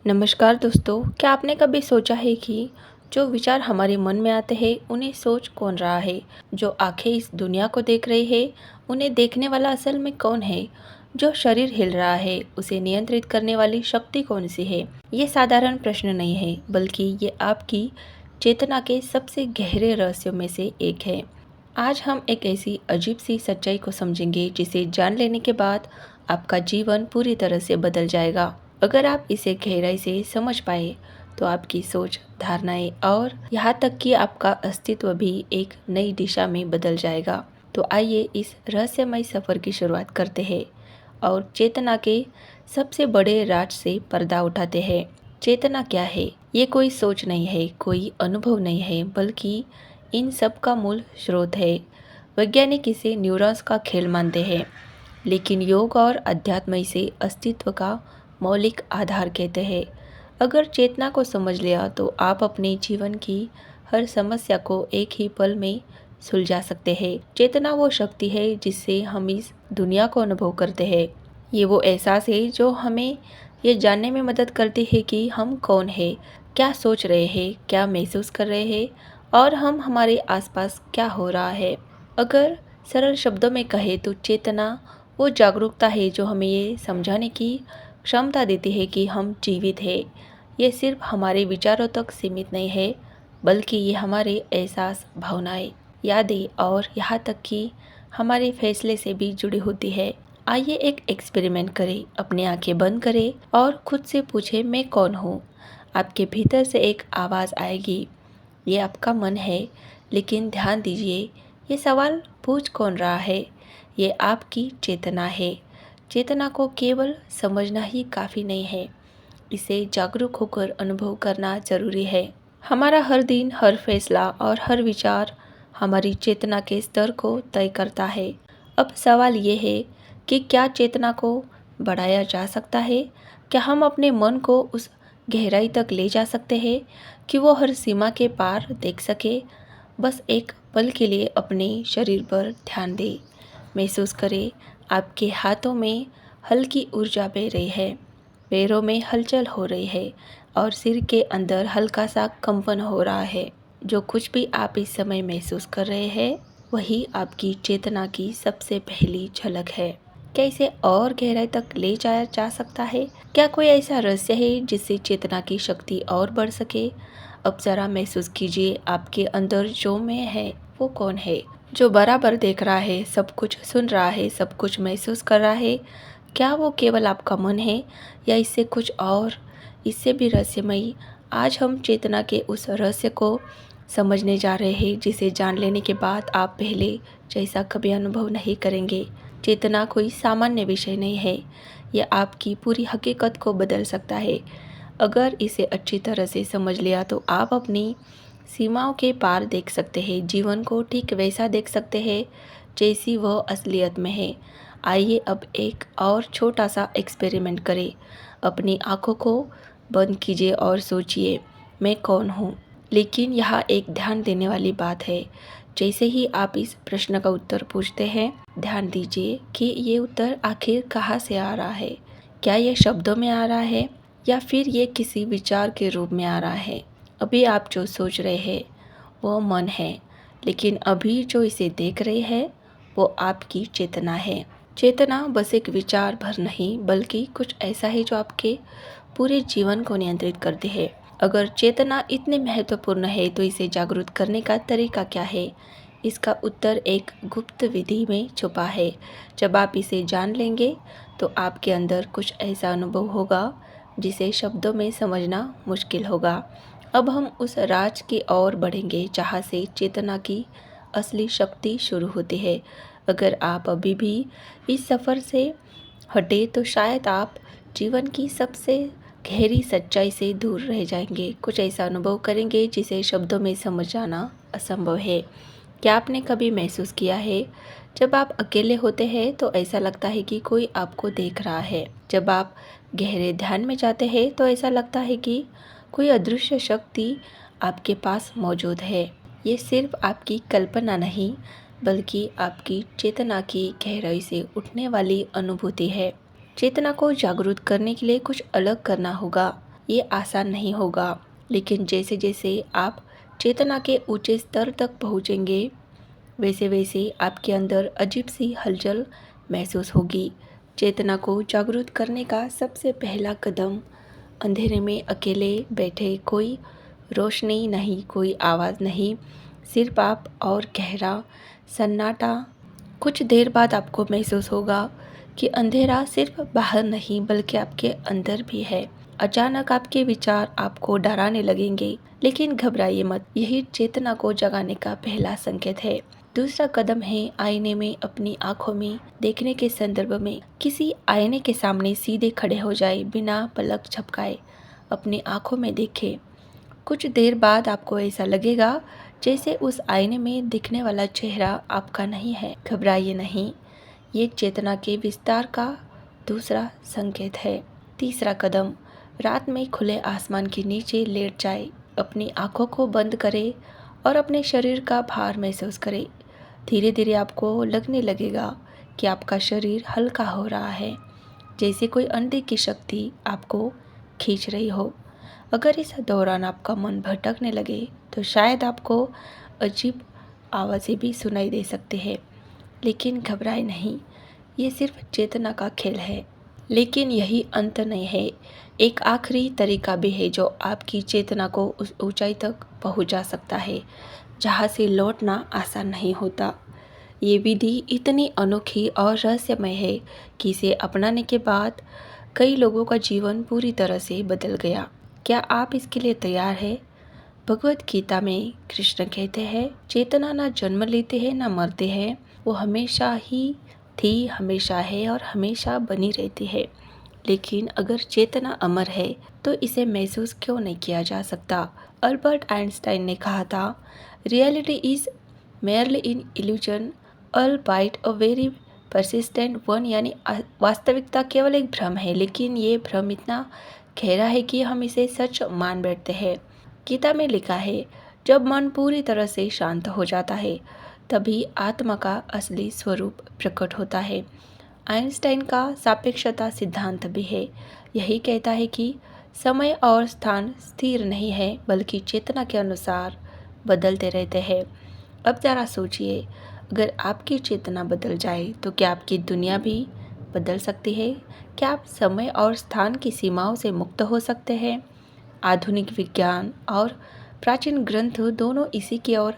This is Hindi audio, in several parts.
नमस्कार दोस्तों, क्या आपने कभी सोचा है कि जो विचार हमारे मन में आते हैं उन्हें सोच कौन रहा है? जो आंखें इस दुनिया को देख रही है उन्हें देखने वाला असल में कौन है? जो शरीर हिल रहा है उसे नियंत्रित करने वाली शक्ति कौन सी है? ये साधारण प्रश्न नहीं है, बल्कि ये आपकी चेतना के सबसे गहरे रहस्यों में से एक है। आज हम एक ऐसी अजीब सी सच्चाई को समझेंगे जिसे जान लेने के बाद आपका जीवन पूरी तरह से बदल जाएगा। अगर आप इसे गहराई से समझ पाए तो आपकी सोच, धारणाएं और यहाँ तक कि आपका अस्तित्व भी एक नई दिशा में बदल जाएगा। तो आइए इस रहस्यमय सफ़र की शुरुआत करते हैं और चेतना के सबसे बड़े राज से पर्दा उठाते हैं। चेतना क्या है? ये कोई सोच नहीं है, कोई अनुभव नहीं है, बल्कि इन सब का मूल स्रोत है। वैज्ञानिक इसे न्यूरॉन्स का खेल मानते हैं, लेकिन योग और अध्यात्म इसे अस्तित्व का मौलिक आधार कहते हैं। अगर चेतना को समझ लिया तो आप अपने जीवन की हर समस्या को एक ही पल में सुलझा सकते हैं। चेतना वो शक्ति है जिससे हम इस दुनिया को अनुभव करते हैं। ये वो एहसास है जो हमें ये जानने में मदद करती है कि हम कौन हैं, क्या सोच रहे हैं, क्या महसूस कर रहे हैं और हम हमारे आसपास क्या हो रहा है। अगर सरल शब्दों में कहें तो चेतना वो जागरूकता है जो हमें ये समझाने की क्षमता देती है कि हम जीवित हैं। ये सिर्फ हमारे विचारों तक सीमित नहीं है, बल्कि ये हमारे एहसास, भावनाएं, यादें और यहाँ तक कि हमारे फैसले से भी जुड़ी होती है। आइए एक एक्सपेरिमेंट करें। अपनी आंखें बंद करें और खुद से पूछें, मैं कौन हूँ? आपके भीतर से एक आवाज़ आएगी, ये आपका मन है। लेकिन ध्यान दीजिए, ये सवाल पूछ कौन रहा है? ये आपकी चेतना है। चेतना को केवल समझना ही काफ़ी नहीं है, इसे जागरूक होकर अनुभव करना जरूरी है। हमारा हर दिन, हर फैसला और हर विचार हमारी चेतना के स्तर को तय करता है। अब सवाल ये है कि क्या चेतना को बढ़ाया जा सकता है? क्या हम अपने मन को उस गहराई तक ले जा सकते हैं कि वो हर सीमा के पार देख सके? बस एक पल के लिए अपने शरीर पर ध्यान दें। महसूस करें, आपके हाथों में हल्की ऊर्जा बह रही है, पैरों में हलचल हो रही है और सिर के अंदर हल्का सा कंपन हो रहा है। जो कुछ भी आप इस समय महसूस कर रहे हैं वही आपकी चेतना की सबसे पहली झलक है। क्या इसे और गहराई तक ले जाया जा सकता है? क्या कोई ऐसा रहस्य है जिससे चेतना की शक्ति और बढ़ सके? अब जरा महसूस कीजिए, आपके अंदर जो मैं है वो कौन है? जो बराबर देख रहा है, सब कुछ सुन रहा है, सब कुछ महसूस कर रहा है। क्या वो केवल आपका मन है या इससे कुछ और, इससे भी रहस्यमयी? आज हम चेतना के उस रहस्य को समझने जा रहे हैं जिसे जान लेने के बाद आप पहले जैसा कभी अनुभव नहीं करेंगे। चेतना कोई सामान्य विषय नहीं है, यह आपकी पूरी हकीकत को बदल सकता है। अगर इसे अच्छी तरह से समझ लिया तो आप अपनी सीमाओं के पार देख सकते हैं, जीवन को ठीक वैसा देख सकते हैं जैसी वह असलियत में है। आइए अब एक और छोटा सा एक्सपेरिमेंट करें। अपनी आंखों को बंद कीजिए और सोचिए, मैं कौन हूँ? लेकिन यहाँ एक ध्यान देने वाली बात है। जैसे ही आप इस प्रश्न का उत्तर पूछते हैं, ध्यान दीजिए कि ये उत्तर आखिर कहाँ से आ रहा है। क्या ये शब्दों में आ रहा है या फिर ये किसी विचार के रूप में आ रहा है? अभी आप जो सोच रहे हैं वो मन है, लेकिन अभी जो इसे देख रहे हैं वो आपकी चेतना है। चेतना बस एक विचार भर नहीं, बल्कि कुछ ऐसा है जो आपके पूरे जीवन को नियंत्रित करती है। अगर चेतना इतनी महत्वपूर्ण है तो इसे जागरूक करने का तरीका क्या है? इसका उत्तर एक गुप्त विधि में छुपा है। जब आप इसे जान लेंगे तो आपके अंदर कुछ ऐसा अनुभव होगा जिसे शब्दों में समझना मुश्किल होगा। अब हम उस राज की ओर बढ़ेंगे जहाँ से चेतना की असली शक्ति शुरू होती है। अगर आप अभी भी इस सफ़र से हटे तो शायद आप जीवन की सबसे गहरी सच्चाई से दूर रह जाएंगे, कुछ ऐसा अनुभव करेंगे जिसे शब्दों में समझ आना असंभव है। क्या आपने कभी महसूस किया है, जब आप अकेले होते हैं तो ऐसा लगता है कि कोई आपको देख रहा है? जब आप गहरे ध्यान में जाते हैं तो ऐसा लगता है कि कोई अदृश्य शक्ति आपके पास मौजूद है। ये सिर्फ आपकी कल्पना नहीं, बल्कि आपकी चेतना की गहराई से उठने वाली अनुभूति है। चेतना को जागरूक करने के लिए कुछ अलग करना होगा। ये आसान नहीं होगा, लेकिन जैसे जैसे आप चेतना के ऊंचे स्तर तक पहुंचेंगे, वैसे वैसे आपके अंदर अजीब सी हलचल महसूस होगी। चेतना को जागरूक करने का सबसे पहला कदम अंधेरे में अकेले बैठे, कोई रोशनी नहीं, कोई आवाज़ नहीं, सिर्फ आप और गहरा सन्नाटा। कुछ देर बाद आपको महसूस होगा कि अंधेरा सिर्फ बाहर नहीं बल्कि आपके अंदर भी है। अचानक आपके विचार आपको डराने लगेंगे, लेकिन घबराइए मत, यही चेतना को जगाने का पहला संकेत है। दूसरा कदम है आईने में अपनी आंखों में देखने के संदर्भ में। किसी आईने के सामने सीधे खड़े हो जाए, बिना पलक झपकाए अपनी आंखों में देखें। कुछ देर बाद आपको ऐसा लगेगा जैसे उस आईने में दिखने वाला चेहरा आपका नहीं है। घबराइए नहीं, ये चेतना के विस्तार का दूसरा संकेत है। तीसरा कदम, रात में खुले आसमान के नीचे लेट जाए, अपनी आंखों को बंद करें और अपने शरीर का भार महसूस करें। धीरे धीरे आपको लगने लगेगा कि आपका शरीर हल्का हो रहा है, जैसे कोई अनदेखी शक्ति आपको खींच रही हो। अगर इस दौरान आपका मन भटकने लगे तो शायद आपको अजीब आवाज़ें भी सुनाई दे सकती है, लेकिन घबराए नहीं, ये सिर्फ चेतना का खेल है। लेकिन यही अंत नहीं है, एक आखिरी तरीका भी है जो आपकी चेतना को उस ऊंचाई तक पहुंचा सकता है जहां से लौटना आसान नहीं होता। ये विधि इतनी अनोखी और रहस्यमय है कि इसे अपनाने के बाद कई लोगों का जीवन पूरी तरह से बदल गया। क्या आप इसके लिए तैयार हैं? भगवत गीता में कृष्ण कहते हैं, चेतना ना जन्म लेते हैं ना मरते हैं, वो हमेशा ही थी, हमेशा है और हमेशा बनी रहती है। लेकिन अगर चेतना अमर है तो इसे महसूस क्यों नहीं किया जा सकता? अल्बर्ट आइंस्टाइन ने कहा था, reality is merely an illusion albeit a very persistent one, यानी वास्तविकता केवल एक भ्रम है, लेकिन ये भ्रम इतना गहरा है कि हम इसे सच मान बैठते हैं। गीता में लिखा है, जब मन पूरी तरह से शांत हो जाता है तभी आत्मा का असली स्वरूप प्रकट होता है। आइंस्टाइन का सापेक्षता सिद्धांत भी है, यही कहता है कि समय और स्थान स्थिर नहीं है बल्कि चेतना के अनुसार बदलते रहते हैं। अब ज़रा सोचिए, अगर आपकी चेतना बदल जाए तो क्या आपकी दुनिया भी बदल सकती है? क्या आप समय और स्थान की सीमाओं से मुक्त हो सकते हैं? आधुनिक विज्ञान और प्राचीन ग्रंथ दोनों इसी की ओर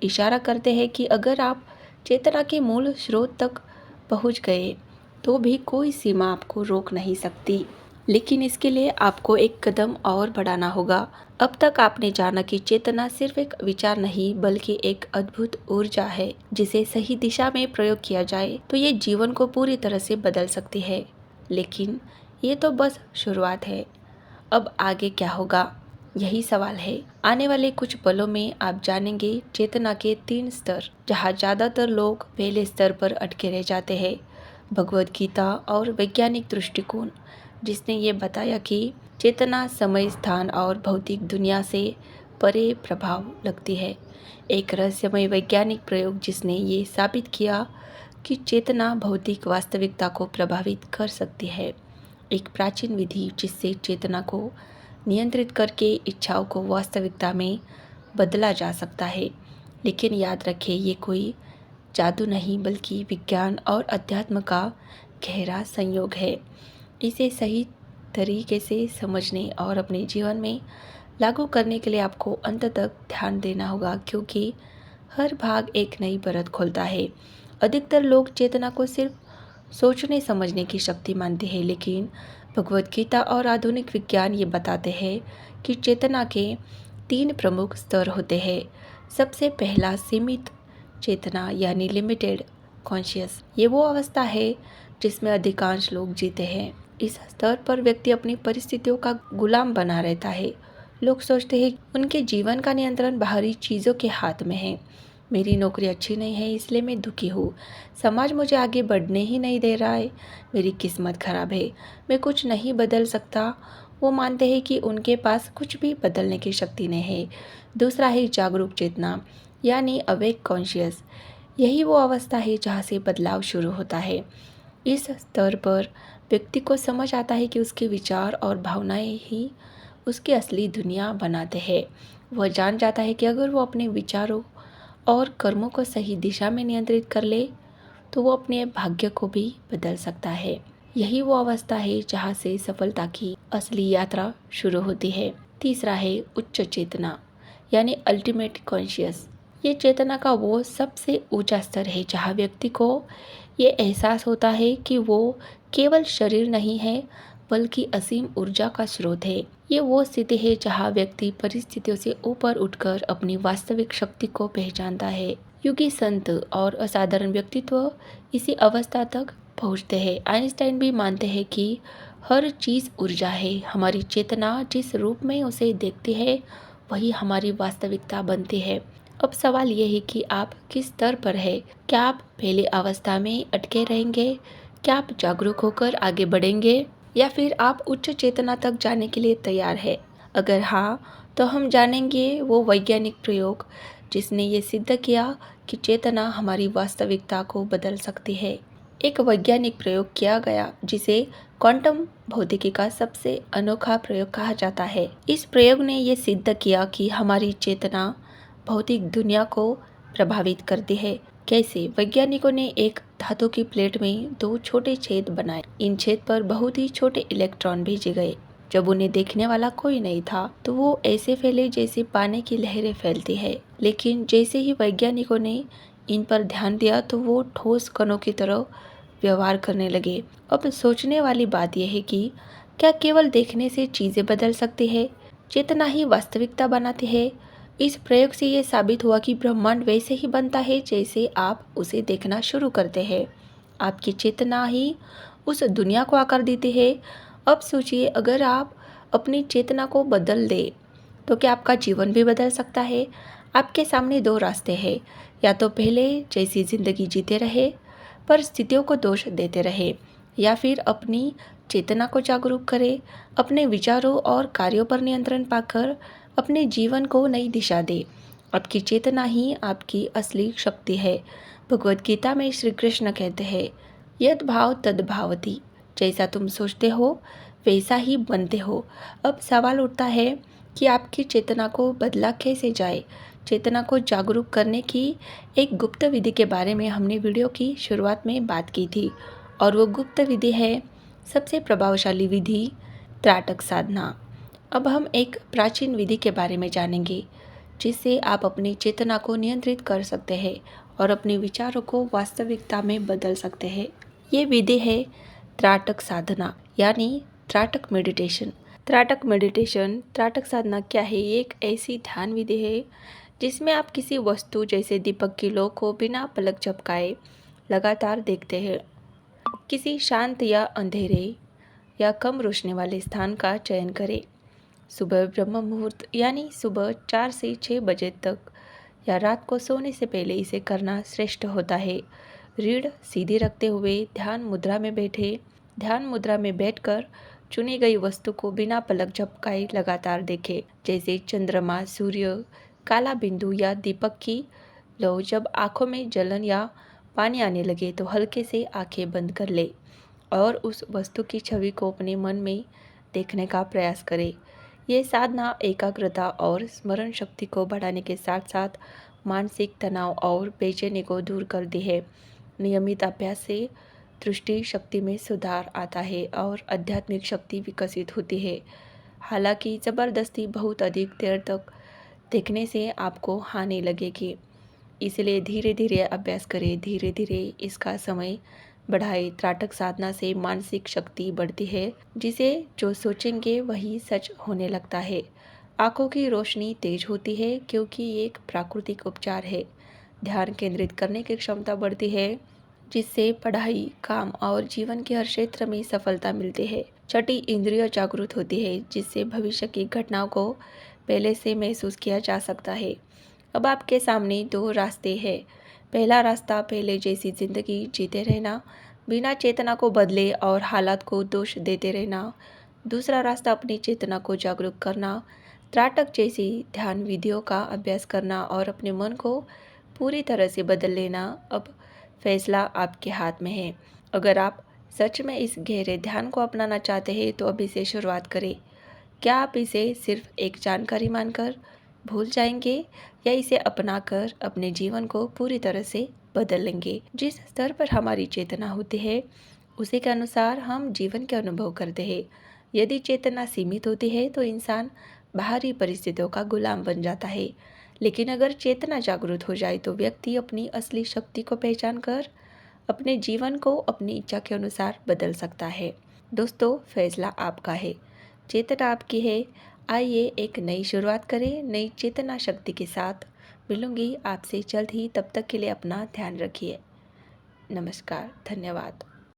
इशारा करते हैं कि अगर आप चेतना के मूल स्रोत तक पहुंच गए तो भी कोई सीमा आपको रोक नहीं सकती। लेकिन इसके लिए आपको एक कदम और बढ़ाना होगा। अब तक आपने जाना कि चेतना सिर्फ एक विचार नहीं बल्कि एक अद्भुत ऊर्जा है, जिसे सही दिशा में प्रयोग किया जाए तो ये जीवन को पूरी तरह से बदल सकती है। लेकिन ये तो बस शुरुआत है। अब आगे क्या होगा, यही सवाल है। आने वाले कुछ पलों में आप जानेंगे चेतना के 3 स्तर, जहाँ ज़्यादातर लोग पहले स्तर पर अटके रह जाते हैं। भगवद गीता और वैज्ञानिक दृष्टिकोण, जिसने ये बताया कि चेतना समय, स्थान और भौतिक दुनिया से परे प्रभाव लगती है। एक रहस्यमय वैज्ञानिक प्रयोग जिसने ये साबित किया कि चेतना भौतिक वास्तविकता को प्रभावित कर सकती है। एक प्राचीन विधि जिससे चेतना को नियंत्रित करके इच्छाओं को वास्तविकता में बदला जा सकता है। लेकिन याद रखें, ये कोई जादू नहीं बल्कि विज्ञान और अध्यात्म का गहरा संयोग है। इसे सही तरीके से समझने और अपने जीवन में लागू करने के लिए आपको अंत तक ध्यान देना होगा, क्योंकि हर भाग एक नई परत खोलता है। अधिकतर लोग चेतना को सिर्फ सोचने समझने की शक्ति मानते हैं, लेकिन भगवद गीता और आधुनिक विज्ञान ये बताते हैं कि चेतना के 3 प्रमुख स्तर होते हैं। सबसे पहला सीमित चेतना यानी लिमिटेड कॉन्शियस। ये वो अवस्था है जिसमें अधिकांश लोग जीते हैं। इस स्तर पर व्यक्ति अपनी परिस्थितियों का गुलाम बना रहता है। लोग सोचते हैं उनके जीवन का नियंत्रण बाहरी चीज़ों के हाथ में है। मेरी नौकरी अच्छी नहीं है इसलिए मैं दुखी हूँ, समाज मुझे आगे बढ़ने ही नहीं दे रहा है, मेरी किस्मत खराब है, मैं कुछ नहीं बदल सकता। वो मानते हैं कि उनके पास कुछ भी बदलने की शक्ति नहीं है। दूसरा है जागरूक चेतना यानी अवेक कॉन्शियस। यही वो अवस्था है जहाँ से बदलाव शुरू होता है। इस स्तर पर व्यक्ति को समझ आता है कि उसके विचार और भावनाएं ही उसकी असली दुनिया बनाते हैं। वह जान जाता है कि अगर वो अपने विचारों और कर्मों को सही दिशा में नियंत्रित कर ले तो वो अपने भाग्य को भी बदल सकता है। यही वो अवस्था है जहाँ से सफलता की असली यात्रा शुरू होती है। तीसरा है उच्च चेतना यानी अल्टीमेट कॉन्शियस। ये चेतना का वो सबसे ऊंचा स्तर है जहाँ व्यक्ति को ये एहसास होता है कि वो केवल शरीर नहीं है बल्कि असीम ऊर्जा का स्रोत है। ये वो स्थिति है जहाँ व्यक्ति परिस्थितियों से ऊपर उठकर अपनी वास्तविक शक्ति को पहचानता है। युगी संत और असाधारण व्यक्तित्व इसी अवस्था तक पहुँचते हैं। आइंस्टाइन भी मानते हैं कि हर चीज़ ऊर्जा है। हमारी चेतना जिस रूप में उसे देखती है वही हमारी वास्तविकता बनती है। अब सवाल ये है कि आप किस स्तर पर है। क्या आप पहली अवस्था में अटके रहेंगे? क्या आप जागरूक होकर आगे बढ़ेंगे या फिर आप उच्च चेतना तक जाने के लिए तैयार है? अगर हाँ, तो हम जानेंगे वो वैज्ञानिक प्रयोग जिसने ये सिद्ध किया कि चेतना हमारी वास्तविकता को बदल सकती है। एक वैज्ञानिक प्रयोग किया गया जिसे क्वांटम भौतिकी का सबसे अनोखा प्रयोग कहा जाता है। इस प्रयोग ने यह सिद्ध किया कि हमारी चेतना भौतिक दुनिया को प्रभावित करती है। कैसे? वैज्ञानिकों ने एक धातु की प्लेट में दो छोटे छेद बनाए। इन छेद पर बहुत ही छोटे इलेक्ट्रॉन भेजे गए। जब उन्हें देखने वाला कोई नहीं था तो वो ऐसे फैले जैसे पानी की लहरें फैलती है। लेकिन जैसे ही वैज्ञानिकों ने इन पर ध्यान दिया तो वो ठोस कणों की तरह व्यवहार करने लगे। अब सोचने वाली बात यह है कि क्या केवल देखने से चीजें बदल सकती है? चेतना ही वास्तविकता बनाती है। इस प्रयोग से ये साबित हुआ कि ब्रह्मांड वैसे ही बनता है जैसे आप उसे देखना शुरू करते हैं। आपकी चेतना ही उस दुनिया को आकार देती है। अब सोचिए, अगर आप अपनी चेतना को बदल दे तो क्या आपका जीवन भी बदल सकता है? आपके सामने दो रास्ते हैं। या तो पहले जैसी जिंदगी जीते रहे परिस्थितियों को दोष देते रहे, या फिर अपनी चेतना को जागरूक करें, अपने विचारों और कार्यों पर नियंत्रण पाकर अपने जीवन को नई दिशा दे। आपकी चेतना ही आपकी असली शक्ति है। भगवत गीता में श्री कृष्ण कहते हैं, यद भाव तद भावति। जैसा तुम सोचते हो वैसा ही बनते हो। अब सवाल उठता है कि आपकी चेतना को बदला कैसे जाए। चेतना को जागरूक करने की एक गुप्त विधि के बारे में हमने वीडियो की शुरुआत में बात की थी, और वो गुप्त विधि है सबसे प्रभावशाली विधि, त्राटक साधना। अब हम एक प्राचीन विधि के बारे में जानेंगे जिससे आप अपनी चेतना को नियंत्रित कर सकते हैं और अपने विचारों को वास्तविकता में बदल सकते हैं। ये विधि है त्राटक साधना यानी त्राटक मेडिटेशन। त्राटक साधना क्या है? ये एक ऐसी ध्यान विधि है जिसमें आप किसी वस्तु जैसे दीपक की लौ को बिना पलक झपकाए लगातार देखते हैं। किसी शांत या अंधेरे या कम रोशनी वाले स्थान का चयन करें। सुबह ब्रह्म मुहूर्त यानी सुबह 4 से 6 बजे तक या रात को सोने से पहले इसे करना श्रेष्ठ होता है। रीढ़ सीधी रखते हुए ध्यान मुद्रा में बैठे। ध्यान मुद्रा में बैठकर चुनी गई वस्तु को बिना पलक झपकाए लगातार देखें, जैसे चंद्रमा, सूर्य, काला बिंदु या दीपक की लौ। जब आंखों में जलन या पानी आने लगे तो हल्के से आंखें बंद कर ले और उस वस्तु की छवि को अपने मन में देखने का प्रयास करें। ये साधना एकाग्रता और स्मरण शक्ति को बढ़ाने के साथ साथ मानसिक तनाव और बेचैनी को दूर करती है। नियमित अभ्यास से दृष्टि शक्ति में सुधार आता है और आध्यात्मिक शक्ति विकसित होती है। हालांकि ज़बरदस्ती बहुत अधिक देर तक देखने से आपको हानि लगेगी, इसलिए धीरे धीरे अभ्यास करें, धीरे धीरे इसका समय बढ़ाए। त्राटक साधना से मानसिक शक्ति बढ़ती है, जिसे जो सोचेंगे वही सच होने लगता है। आंखों की रोशनी तेज होती है क्योंकि ये एक प्राकृतिक उपचार है। ध्यान केंद्रित करने की क्षमता बढ़ती है, जिससे पढ़ाई, काम और जीवन के हर क्षेत्र में सफलता मिलती है। छठी इंद्रिय जागृत होती है, जिससे भविष्य की घटनाओं को पहले से महसूस किया जा सकता है। अब आपके सामने दो रास्ते हैं। पहला रास्ता पहले जैसी जिंदगी जीते रहना, बिना चेतना को बदले और हालात को दोष देते रहना। दूसरा रास्ता अपनी चेतना को जागरूक करना, त्राटक जैसी ध्यान विधियों का अभ्यास करना और अपने मन को पूरी तरह से बदल लेना। अब फैसला आपके हाथ में है। अगर आप सच में इस गहरे ध्यान को अपनाना चाहते हैं तो अभी से शुरुआत करें। क्या आप इसे सिर्फ एक जानकारी मानकर भूल जाएंगे या इसे अपनाकर अपने जीवन को पूरी तरह से बदल लेंगे? जिस स्तर पर हमारी चेतना होती है, उसी के अनुसार हम जीवन के अनुभव करते हैं। यदि चेतना सीमित होती है तो इंसान बाहरी परिस्थितियों का गुलाम बन जाता है। लेकिन अगर चेतना जागरूक हो जाए तो व्यक्ति अपनी असली शक्ति को पहचान कर अपने जीवन को अपनी इच्छा के अनुसार बदल सकता है। दोस्तों, फैसला आपका है, चेतना आपकी है। आइए एक नई शुरुआत करें, नई चेतना शक्ति के साथ। मिलूंगी आपसे जल्द ही, तब तक के लिए अपना ध्यान रखिए। नमस्कार, धन्यवाद।